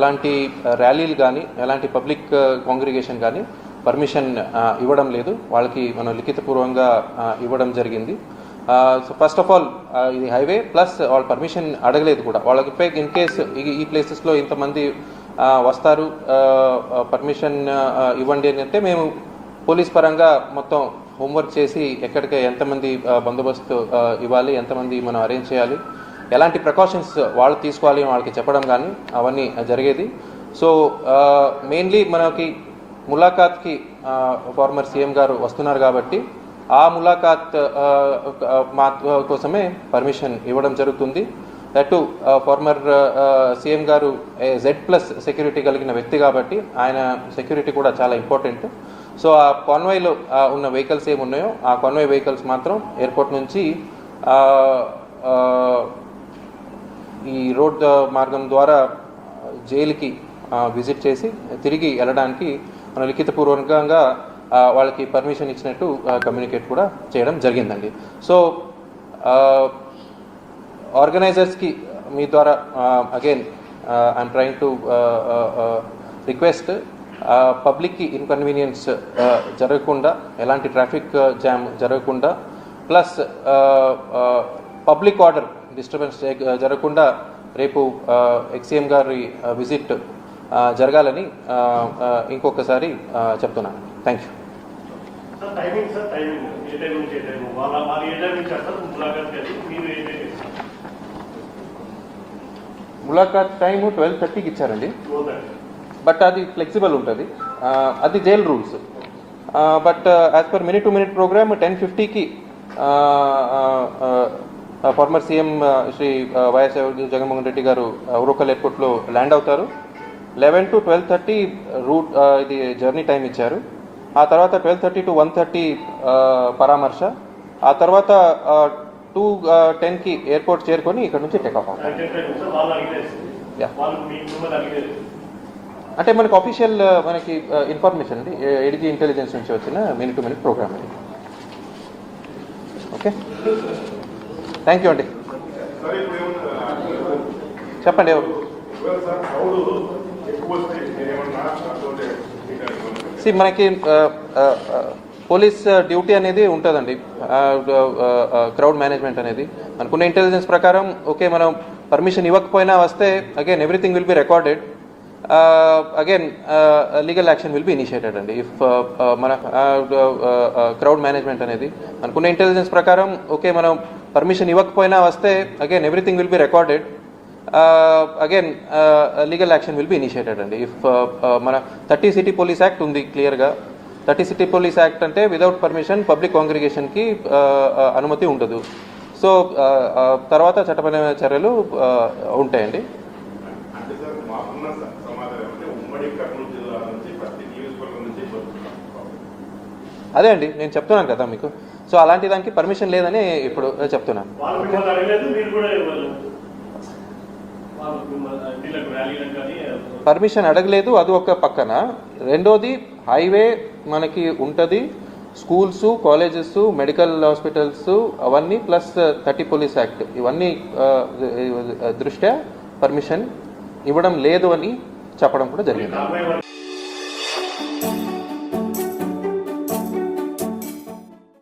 ఎలాంటి ర్యాలీలు కానీ ఎలాంటి పబ్లిక్ కాంగ్రిగేషన్ కానీ పర్మిషన్ ఇవ్వడం లేదు. వాళ్ళకి మనం లిఖితపూర్వకంగా ఇవ్వడం జరిగింది. సో ఫస్ట్ ఆఫ్ ఆల్ ఇది హైవే ప్లస్ వాళ్ళు పర్మిషన్ అడగలేదు కూడా. వాళ్ళకి ఇన్ కేస్ ఈ ప్లేసెస్లో ఇంతమంది వస్తారు పర్మిషన్ ఇవ్వండి అని అంటే మేము పోలీస్ పరంగా మొత్తం హోంవర్క్ చేసి ఎక్కడికి ఎంతమంది బందోబస్తు ఇవ్వాలి, ఎంతమంది మనం అరేంజ్ చేయాలి, ఎలాంటి ప్రికాషన్స్ వాళ్ళు తీసుకోవాలి వాళ్ళకి చెప్పడం కానీ అవన్నీ జరిగేది. సో మెయిన్లీ మనకి ములాఖాత్కి ఫార్మర్ సీఎం గారు వస్తున్నారు కాబట్టి ఆ ములాఖాత్ కోసమే పర్మిషన్ ఇవ్వడం జరుగుతుంది. దట్టు ఫార్మర్ సీఎం గారు Z+ సెక్యూరిటీ కలిగిన వ్యక్తి కాబట్టి ఆయన సెక్యూరిటీ కూడా చాలా ఇంపార్టెంట్. సో ఆ కాన్వాయ్లో ఉన్న వెహికల్స్ ఏమున్నాయో ఆ కాన్వాయ్ వెహికల్స్ మాత్రం ఎయిర్పోర్ట్ నుంచి ఈ రోడ్ మార్గం ద్వారా జైలుకి విజిట్ చేసి తిరిగి వెళ్ళడానికి మనం లిఖితపూర్వకంగా వాళ్ళకి పర్మిషన్ ఇచ్చినట్టు కమ్యూనికేట్ కూడా చేయడం జరిగిందండి. సో ఆర్గనైజర్స్కి మీ ద్వారా again I'm trying to request పబ్లిక్కి ఇన్కన్వీనియన్స్ జరగకుండా, ఎలాంటి ట్రాఫిక్ జామ్ జరగకుండా, ప్లస్ పబ్లిక్ ఆర్డర్ డిస్టర్బెన్స్ జరగకుండా రేపు ఎక్స్సీఎం గారి విజిట్ జరగాలని ఇంకొకసారి చెప్తున్నాను. Thank you. ములాఖాత్ టైము 12:30కి ఇచ్చారండి. బట్ అది ఫ్లెక్సిబుల్ ఉంటుంది, అది jail rules. But as per minute to minute programme 10:50కి ఫార్మర్ సీఎం శ్రీ వైఎస్ జగన్మోహన్ రెడ్డి గారు ఉరవకల్ ఎయిర్పోర్ట్లో ల్యాండ్ అవుతారు. 11 to 12:30 రూట్ ఇది జర్నీ టైం ఇచ్చారు. ఆ తర్వాత 12:30 to 1:30 పరామర్శ. ఆ తర్వాత 2:10కి ఎయిర్పోర్ట్ చేరుకొని ఇక్కడ నుంచి టేకాఫ్ అవుతారు. అంటే మనకు అఫీషియల్ మనకి ఇన్ఫర్మేషన్ అండి, ఏడీజీ ఇంటెలిజెన్స్ నుంచి వచ్చిన మినిట్ టు మినిట్ ప్రోగ్రామ్ అండి. ఓకే, థ్యాంక్ యూ అండి. చెప్పండి. మనకి పోలీస్ డ్యూటీ అనేది ఉంటుందండి, క్రౌడ్ మేనేజ్మెంట్ అనేది. మనకున్న ఇంటెలిజెన్స్ ప్రకారం ఓకే మనం పర్మిషన్ ఇవ్వకపోయినా వస్తే again everything will be recorded, again legal action will be initiated అండి. ఇఫ్ మన క్రౌడ్ మేనేజ్మెంట్ అనేది మనకున్న ఇంటెలిజెన్స్ ప్రకారం ఓకే మనం పర్మిషన్ ఇవ్వకపోయినా వస్తే again everything will be recorded, again legal action will be initiated అండి. ఇఫ్ మన 30 సిటీ పోలీస్ యాక్ట్ ఉంది క్లియర్గా. 30 సిటీ పోలీస్ యాక్ట్ అంటే విదౌట్ పర్మిషన్ పబ్లిక్ కాంగ్రిగేషన్కి అనుమతి ఉండదు. సో తర్వాత చట్టపరమైన చర్యలు ఉంటాయండి. అదే అండి నేను చెప్తున్నాను కదా మీకు. సో అలాంటి దానికి పర్మిషన్ లేదని ఇప్పుడు చెప్తున్నాను. పర్మిషన్ అడగలేదు, అది ఒక పక్కన. రెండోది హైవే మనకి ఉంటుంది, స్కూల్స్, కాలేజెస్, మెడికల్ హాస్పిటల్స్ అవన్నీ, ప్లస్ 30 పోలీస్ యాక్ట్ ఇవన్నీ దృష్ట్యా పర్మిషన్ ఇవ్వడం లేదు అని చెప్పడం కూడా జరిగింది.